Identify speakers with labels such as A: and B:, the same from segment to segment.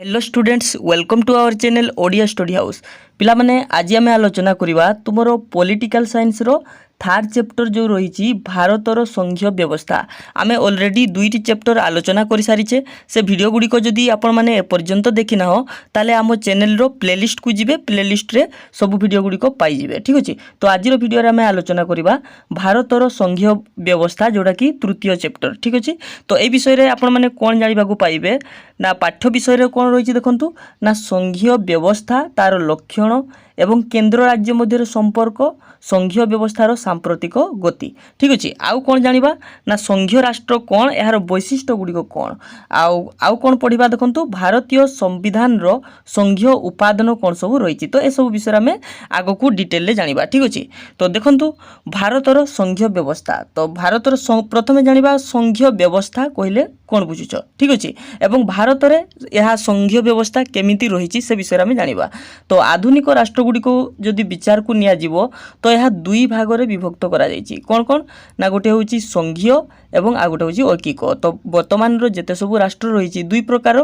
A: Hello students welcome to our channel Odia study house पिला माने आज आम आलोचना करवा तुमर पॉलिटिकल साइंस रो थार्ड चैप्टर जो रही भारतर संघीय व्यवस्था आमे ऑलरेडी दुईटी चैप्टर आलोचना कर सारीचे से वीडियो गुड़िक जदि आपण मैंने एपर्यंत देखी ना हो ताले आम चैनल रो प्लेलिस्ट को जीवे प्लेलिस्ट रे सब वीडियो गुड़िक पाइबे ठीक अच्छे। तो आज वीडियो आम आलोचना करवा भारतर संघीय व्यवस्था जोड़ा कि तृतीय चैप्टर ठीक अच्छे। तो ये विषय में आपण मैंने कौन जाना पाइबे ना पाठ्य विषय कौन रही देखु ना संघीय व्यवस्था तार लक्षण एवं केंद्र राज्य मध्य संपर्क संघीय व्यवस्थार सांप्रतिक गति ठीक अच्छे। आउ कौन जानिबा ना संघीय राष्ट्र कौन यार वैशिष्ट्य गुड़िक कौन आउ कौन पढ़ा देखु भारतीय संविधान रो संघीय उपादान कौन सब रही। तो ये सब विषय में आग को डिटेल रे जानिबा ठीक अच्छे। तो देखु भारतर संघीय व्यवस्था तो भारतर प्रथमे जानिबा संघीय व्यवस्था कहले कौन बुझुछ ठीक अच्छे एवं भारत में यह संघीय व्यवस्था केमिति रही से विषय में जानिबा। तो आधुनिक राष्ट्र गुड़िक जदि विचार को निया जीवो तो यह दुई भाग में विभक्त करा जायछि कौन कौन ना गोटे हूँ संघीय एवं आ गोटे हूँ ऐकिक। तो वर्तमान जेते सब राष्ट्र रही दुई प्रकार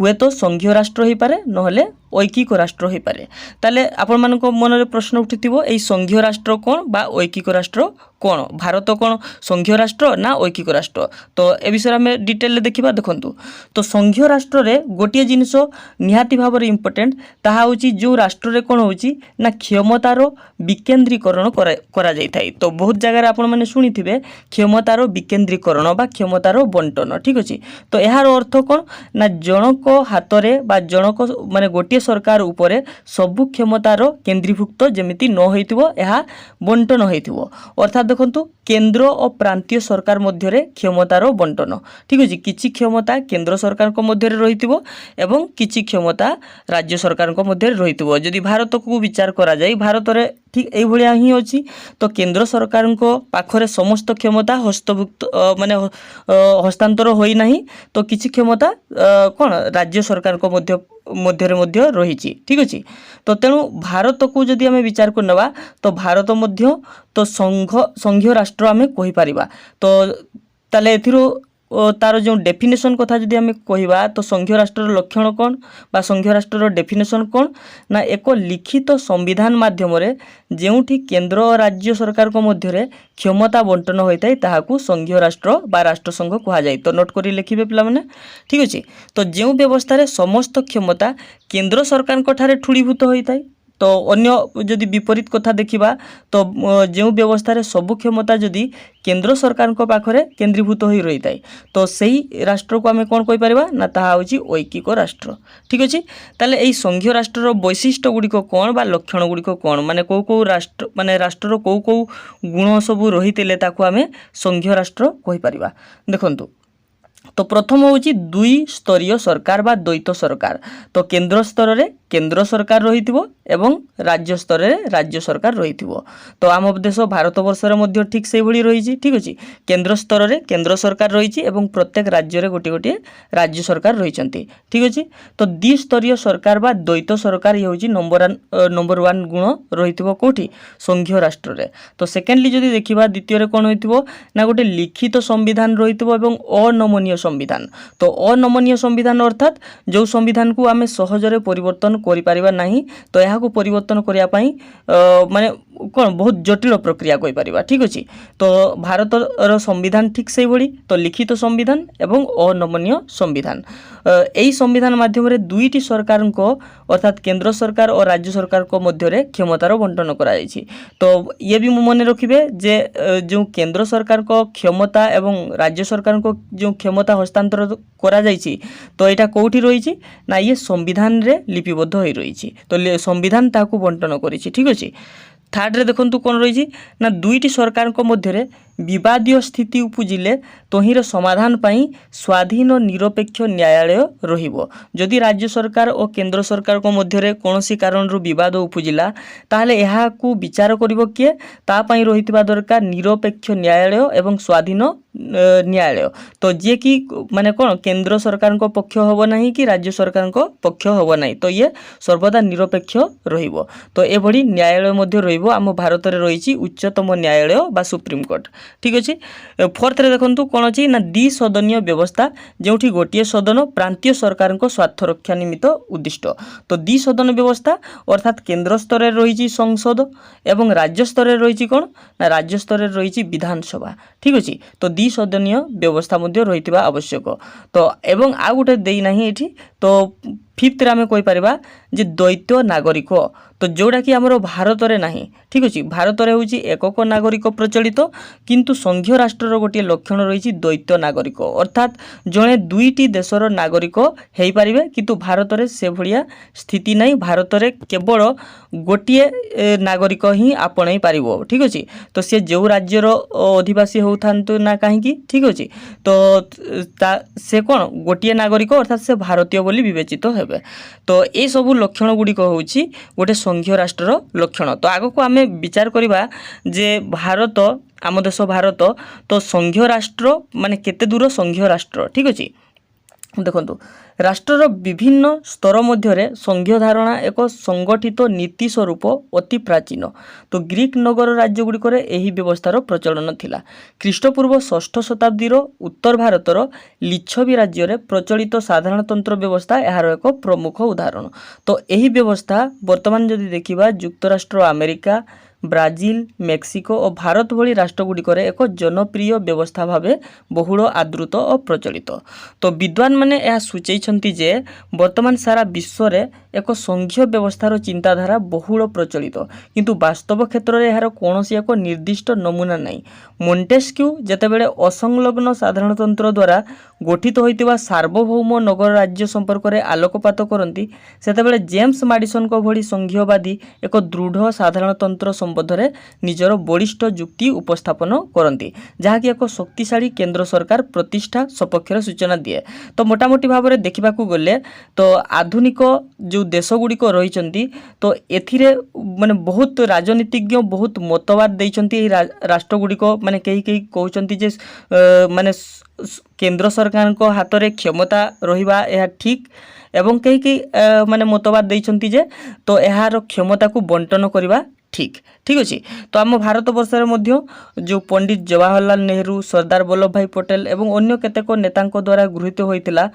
A: हुए तो संघीय राष्ट्र हो पारे नहले ऐकिक राष्ट्र हो पारे। ताले आपण मानक मन में प्रश्न उठिथिबो एई संघीय राष्ट्र कौन बा ऐकिक राष्ट्र कौन भारत कौन संघीय राष्ट्र ना ऐकिक राष्ट्र। तो ए विषय में डिटेल देखिबा देखंतु। तो संघीय राष्ट्र रे गोटे जिनिस निहाती भाव में इम्पोर्टेंट ताहा होची जो राष्ट्र रे कौन होची ना क्षमतार विकेंद्रीकरण करा जाय थाई। तो बहुत जगह आपण माने सुनिथिबे क्षमतार विकेंद्रीकरण बा क्षमतार बंटन ठीक अछि। तो यार अर्थ कौन ना जनक हाथ में बा जनक माने गोटे सरकार उपरे सबु क्षमतार केंद्रीभुक्त जमिति न होइथिबो यह बंटन होइथिबो। अर्थात देखंतु केंद्र और प्रांतीय सरकार मध्य रे क्षमतार बंटन ठीक अछि। किछि क्षमता केंद्र सरकार को मध्य रे रहिथिबो एवं किछि क्षमता राज्य सरकार को मध्य रे रहिथिबो। जदि भारत को विचार करा जाय भारत रे ठीक एई भलिया ही अछि। तो केंद्र सरकार को पाखरे समस्त क्षमता हस्तभुक्त माने हस्तांतर होई नाही तो किछि क्षमता कोन राज्य सरकार को मध्य रही ठीक अच्छे। तो तेणु भारत को जदि आम विचार कर नवा तो भारत मध्य तो संघीय राष्ट्र आम कहि परिबा। तो ताले एथिरो तार जो डेफिनेशन कथा जदि आम कहवा तो संघीय राष्ट्र लक्षण कौन बा संघीय राष्ट्र डेफिनेशन कौन ना एक लिखित संविधान माध्यम रे जेउठी केंद्र और राज्य सरकार को मध्य क्षमता बंटन होता है ताहाकू संघीय राष्ट्र बा राष्ट्रसंघ कहा जाए। तो नोट करी लिखिबे पिला माने ठीक अच्छे। तो जो व्यवस्था रे समस्त क्षमता केंद्र सरकार को ठारे ठूड़ीभूत होता है तो अन्य जदि विपरीत कथा देखिबा तो जो व्यवस्था रे सबु क्षमता जदि केंद्र सरकार को पाखरे केंद्रीभूत हो रही है तो सही राष्ट्र को आम कौन कहि परिबा ना ताहा होची ऐकिक राष्ट्र ठीक अच्छे। ताले एई संघीय राष्ट्र वैशिष्ट्य गुड़िक कौन बा लक्षण गुड़िक कौन माने कौ राष्ट्र माने राष्ट्र कौ गुण सबू रही ताकू आम संघीय राष्ट्र कहि परिबा। देखंतु तो प्रथम होची दुई स्तरीय सरकार बा द्वैत सरकार। तो केंद्र स्तर रे केंद्र सरकार रहिथिबो एवं राज्य स्तर रे राज्य सरकार रहिथिबो। तो आम देश भारत वर्ष रे मध्य ठीक से भली रही ठीक अछि। केंद्र स्तर रे केंद्र सरकार रही एवं प्रत्येक राज्य रे गोटे गोटे राज्य सरकार रहिचंती ठीक अछि। तो द्विस्तरीय सरकार बा द्वैत सरकार ये होची नंबर 1 गुण रहिथिबो कोठी संघीय राष्ट्र रे। तो सेकेंडली जदि देखिबा द्वितीय रे कोन होइथिबो ना गोटे लिखित संविधान रहिथिबो एवं अनमनीय संविधान। तो अनमनीय संविधान अर्थात जो संविधान को आम सहजरे परिवर्तन करि परिबा नहीं तो यहाँ को परिवर्तन करिया पई माने कौन बहुत जटिल प्रक्रिया कहि परिबा ठीक अछि। तो भारत संविधान ठीक से भली तो लिखित संविधान एवं अनमनीय संविधान एई संविधान माध्यम रे दुईटी सरकार को अर्थात केंद्र सरकार और राज्य सरकार को मध्य रे क्षमतार बंटन करा जायछि। तो ये भी मन रखिबे जे जो केंद्र सरकार को क्षमता एवं राज्य सरकार को जो क्षमता हस्तांतर करा जायछि तो एटा कोठी रहिछि ना ये संविधान रे लिपिबद्ध होई रहिछि। तो संविधान ताकू बंटन करिछि ठीक अछि। थर्ड रे देखंतु कोन रहिछि ना दुईटी सरकार को मध्य रे विवादीय स्थिति उपजिले तहिर समाधान पाई स्वाधीन निरपेक्ष न्यायालय रहिबो। जदि राज्य सरकार और केंद्र सरकार को मध्य रे कोनोसी कारण रो विवाद उपजिला ताहले एहा को विचार करिवो किए ता पाई रहितबा दरकार निरपेक्ष न्यायालय एवं स्वाधीन न्यायालय। तो जे कि माने कोन केंद्र सरकार को पक्ष होबो नहीं कि राज्य सरकार को पक्ष होबो नहीं तो ये सर्वदा निरपेक्ष रहिबो। तो ए भली न्यायालय मध्य रहिबो। आम भारत रे रहिछि उच्चतम न्यायालय बा सुप्रीम कोर्ट ठीक अच्छे। फोर्थ रे देखंतु कोन अछि ना द्विसदनीय व्यवस्था जेउठी गोटिए सदन प्रांतीय सरकार को स्वार्थ रक्षा निमित्त उद्दिष्ट। तो द्विसदन व्यवस्था अर्थात केंद्र स्तर रे रही संसद एवं राज्य स्तर रे रही कोन ना राज्य स्तर रे रही विधानसभा, ठीक अछि। तो द्विसदनीय व्यवस्था मध्ये रहितबा आवश्यक। तो एवं आ गुटे देई नाही एठी। तो फिफ्थ रे आमे कोइ परिबा जे द्वैत नागरिक, तो जोड़ा कि आमर भारत रे नाही, ठीक अछि। भारत रे होची एकक नागरिक प्रचलित, किंतु संघीय राष्ट्र रो गोटे लक्षण रही द्वैत नागरिक अर्थात जणे दुईटी देशर नागरिक हेई पारिबे, किंतु भारत रे से भलिया स्थिति नाही। भारत रे केवल गोटे नागरिक ही आपणै पारिबो, ठीक अछि। तो से जो राज्यर अधिवासी होथांतु ना काहेकि, ठीक अछि। तो से कोन गोटे नागरिक अर्थात से भारतीय बोली विवेचित हेबे। तो ए सबु लक्षण गुड़िक होउछि गोटे संघीय राष्ट्रर लक्षण। तो आगो को आमे विचार करिबा जे भारत आम देश भारत तो संघीय राष्ट्र माने केते दूर संघीय राष्ट्र, ठीक अछि। देखंतु राष्ट्रर विभिन्न स्तर मध्य संघीय धारणा एक संगठित नीति स्वरूप अति प्राचीन। तो ग्रीक नगर राज्य गुड़िकर यही व्यवस्थार प्रचलन थिला। ख्रीष्टपूर्व 6ठ शताब्दीर उत्तर भारतर लिच्छवी राज्य रे प्रचलित साधारणतंत्र व्यवस्था यार एक प्रमुख उदाहरण। तो यही व्यवस्था वर्तमान जदि देखिबा युक्तराष्ट्र अमेरिका, ब्राजिल, मेक्सिको और भारत भली राष्ट्रगुड़िकर एक जनप्रिय व्यवस्था भावे बहुल आदृत और प्रचलित। तो विद्वान माने यह सूचैछंती जे वर्तमान सारा विश्व रे एक संघीय व्यवस्थार चिंताधारा बहुल प्रचलित, किंतु वास्तव क्षेत्र में यार कौनसी एक निर्दिष्ट नमूना नहीं। मोंटेस्क्यू जेतेबेले असंलग्न साधारणतंत्र द्वारा गठित होइतिबा सार्वभौम नगर राज्य संपर्क में आलोकपात करती, सेतेबेले जेम्स माडिसन को भली संघीयवादी एक दृढ़ साधारणतंत्र संबंध निजर बलिष्ठ जुक्ति उपस्थापन करती, जहाँकि एक शक्तिशाली केंद्र सरकार प्रतिष्ठा सपक्षर सूचना दिए। तो मोटामोटी भाव में देखा गले तो आधुनिक जो देश गुड़िक रही तो एथिरे माने बहुत राजनीतिज्ञ बहुत मतवाद देइछंती राष्ट्र गुड़िक माने कई कई कहउछंती जे माने केंद्र सरकार को हाथ रे क्षमता रहिबा यह ठीक, एवं कई कई माने मतवाद देइछंती जे तो यार क्षमता को बंटन करबा ठीक, ठीक अच्छे। तो आम भारत वर्ष में जो पंडित जवाहरलाल नेहरू, सरदार वल्लभ भाई पटेल एवं अन्य केतेक नेतांको द्वारा गृहीत होइतिला,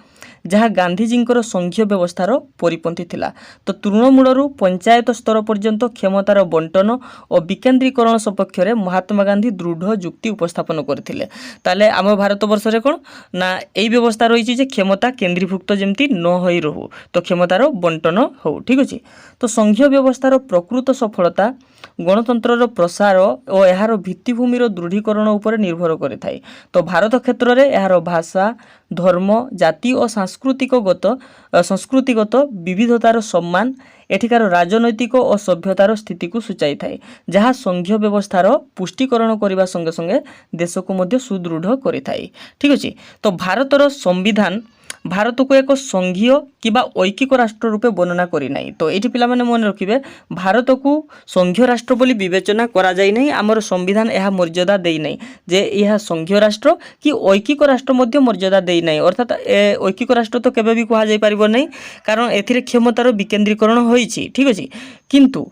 A: जहाँ गांधीजींकर संघीय व्यवस्थार परिपंथी थिला। तो तृणमूलरू पंचायत स्तर पर्यंत क्षमतार बंटन और विकेंद्रीकरण सपक्ष में महात्मा गांधी दृढ़ जुक्ति उपस्थापन करथिले। ताले आम भारत वर्ष में कौन ना यही व्यवस्था रही है क्षमता केंद्रीभुक्त जमती न होई रहू, तो क्षमतार बंटन हो, ठीक अच्छे। तो संघीय व्यवस्थार प्रकृत सफलता गणतंत्र प्रसार और यार भित्तिभूमिर दृढ़ीकरण उपर निर्भर करिथाय। तो भारत क्षेत्र में यार भाषा, धर्म, जाति और संस्कृतिगत विविधतार सम्मान एठिकार राजनैतिक और सभ्यतार स्थिति को सूचाई थाए, जहाँ संघीय व्यवस्थार पुष्टिकरण करने संगे संगे देश को मध्य सुदृढ़ करिथाय, ठीक अच्छे। तो भारतर संविधान भारत को एक संघीय किबा ऐकिक राष्ट्र रूपे वर्णना करी नाही। तो ये पिला माने मन रखिबे भारत को संघीय राष्ट्र बोली विवेचना करा जाई नाही। आमर संविधान यह मर्यादा देई नाही जे यह संघीय राष्ट्र कि ऐकिक राष्ट्र मध्य मर्यादा देई नाही। अर्थात ऐकिक राष्ट्र तो केबे भी कहा जाई पारिबो नाही, कारण एथिरे क्षमतार विकेंद्रीकरण होईछि, ठीक अछि। किंतु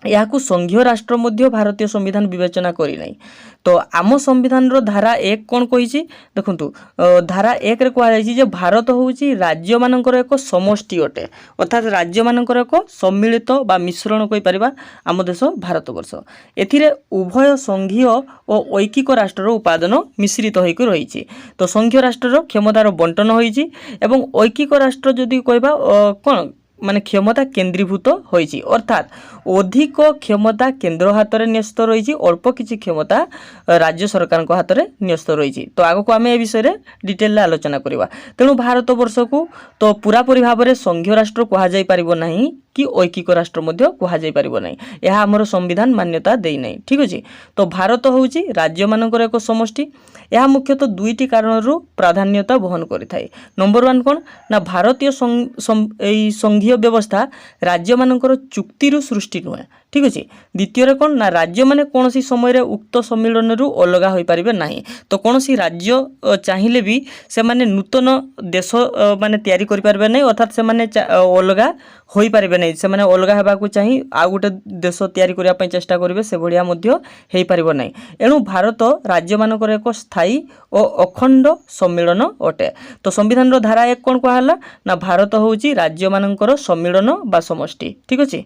A: यहाँ संघीय राष्ट्र मध्य भारतीय संविधान विवेचना करी नाही। तो आम संविधान रो धारा 1 कौन कही देखु, धारा 1 रे कहा जायछि जे भारत होउछि राज्य मानकर एक समष्टि अटे, अर्थात राज्य मानकर एक सम्मिलित बा मिश्रण कहि परिबा आम देश भारत वर्ष। एथिरे उभय संघीय और ऐकिक राष्ट्र उपादान मिश्रित होइक रहिछि। तो संघीय राष्ट्र क्षमतार बंटन होइछि एवं ऐकिक राष्ट्र जदि कहबा कौन माने क्षमता केंद्रीभूत होइछि, अर्थात अधिक क्षमता केंद्र हाथ में न्यस्त रही, अल्प किछि क्षमता राज्य सरकार हाथ में न्यस्त रही। तो आगो को आम ए विषय डिटेल आलोचना करवा। तेणु भारत वर्ष को तो पूरापूरी भाव में संघीय राष्ट्र कहा जाई परिबो नाही कि ऐकिक राष्ट्र मध्य कहा जाई परिबो नाही, यह आमर संविधान मान्यता देई नाही, ठीक अछि। तो भारत होउछि राज्य मानकर एक समष्टि। यह मुख्यतः दुईटी कारणरू प्राधान्यता बहन करिथाय। नंबर 1 कौन ना भारतीय संघीय व्यवस्था राज्य मानकर चुक्ति सृष्टि नुहे, ठीक अच्छे। द्वितीय कौन ना राज्य मैंने कौन सी समय उक्त सम्मिलन रु अलग हो पारे ना। तो कौन सी राज्य चाहिए भी से माने नूतन देश माने तैयारी करि पारबे नै, अर्थात से माने अलग हो पारे नै, से माने अलग हेबाकू चाही आ गोटे देश तैयारी करिया पई चेष्टा करिवे से भलिया मध्य हेई पारिबो नै। एणु भारत राज्य मानकर एक स्थायी और अखंड सम्मिलन अटे। तो संविधान रो धारा 1 कोन कहला ना भारत होउची राज्य मानकर सम्मिलन बा समष्टि। ठीक अछि।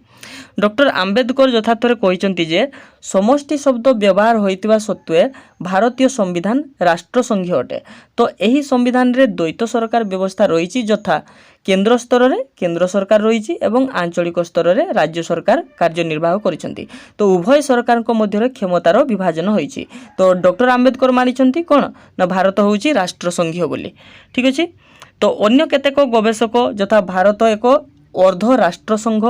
A: डॉक्टर आंबेडकर यथार्थरे कहिसंती जे समष्टि शब्द व्यवहार होइतिबा सत्वे भारतीय संविधान राष्ट्र संघीय अटे। तो एही संविधान रे द्वैत सरकार व्यवस्था रहिछि, यथा केंद्र स्तर रे केंद्र सरकार रहिछि एवं आंचलिक स्तर रे राज्य सरकार कार्यनिर्वाह करिसंती। तो उभय सरकार को मध्य क्षमतार विभाजन होइछि। तो डॉक्टर आंबेडकर मानिसंती कोन ना भारत होउछि राष्ट्र संघीय बोली। ठीक अछि। तो अन्य केतेक गवेषक यथा भारत एक अर्ध राष्ट्र संघ,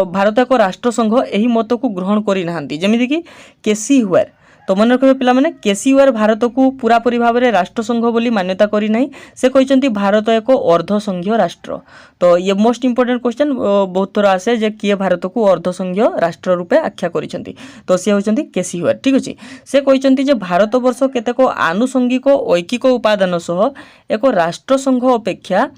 A: भारत एक राष्ट्र संघ यही मत को ग्रहण करि नाहंती, जेमिति कि केसी हुआर। तो मन रखिबे पिला माने केसी हुआर भारत को पूरा पूरी भाव में राष्ट्र संघ बोली मान्यता करि नाही, से कहिसंती भारत एक अर्ध संघीय राष्ट्र। तो ये मोस्ट इंपोर्टेंट क्वेश्चन बहुत थोड़ा आसे जे किए भारत को अर्ध संघीय राष्ट्र रूपे आख्या करिसंती। तो से होचंती केसी हुआर। ठीक अछि। से कहिसंती जे भारत वर्ष केतेक आनुषंगिक ऐकिक उपादान सह एक राष्ट्र संघ अपेक्षा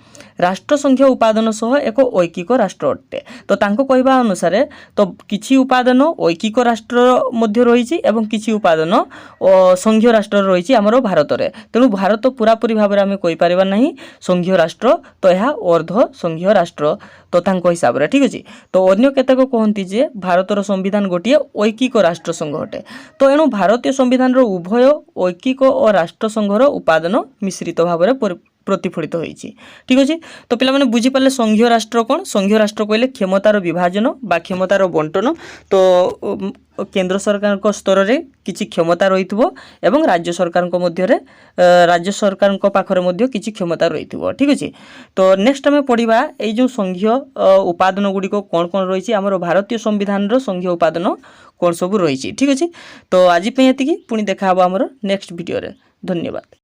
A: राष्ट्र संघीय उपादान सह एक ऐकिक राष्ट्र अटे। तो तांको कहबा अनुसार तो किछि उपादान ऐकिक राष्ट्र मध्य रहिछि एवं किछि उपादान संघीय राष्ट्र रहिछि हमरो भारत रे। तेणु भारत पूरा पूरी भाव में आमे कहि पारिबा नाही संघीय राष्ट्र, तो यह अर्ध संघीय राष्ट्र तो तांको हिसाब रे। ठीक अछि। तो अन्य केतेक कहंती जे भारतर संविधान गोटिए ऐकिक राष्ट्र संघ अटे। तो एणु भारतीय संविधान रो उभय ऐकिक और राष्ट्र संघर उपादान मिश्रित भाव में प्रतिफलित होइछि। ठीक अछि। तो पिला माने बुझी पाले संघीय राष्ट्र कोन। संघीय राष्ट्र कहले क्षमतार विभाजन बा क्षमतार बंटन। तो केंद्र सरकार को स्तर रे किछि क्षमता रहितबो एवं राज्य सरकार को मध्य रे राज्य सरकार को पाखरे मध्य किछि क्षमता रहितबो। ठीक अछि। तो नेक्स्ट हमें पढ़िबा एई जो संघीय उपादान गुडी को कोन कोन रहिछि, हमर भारतीय संविधान रो संघीय उपादान कोन सब रहिछि। ठीक अछि। तो आज पे एतिकी पुनी देखा हबो हमर नेक्स्ट वीडियो रे। धन्यवाद।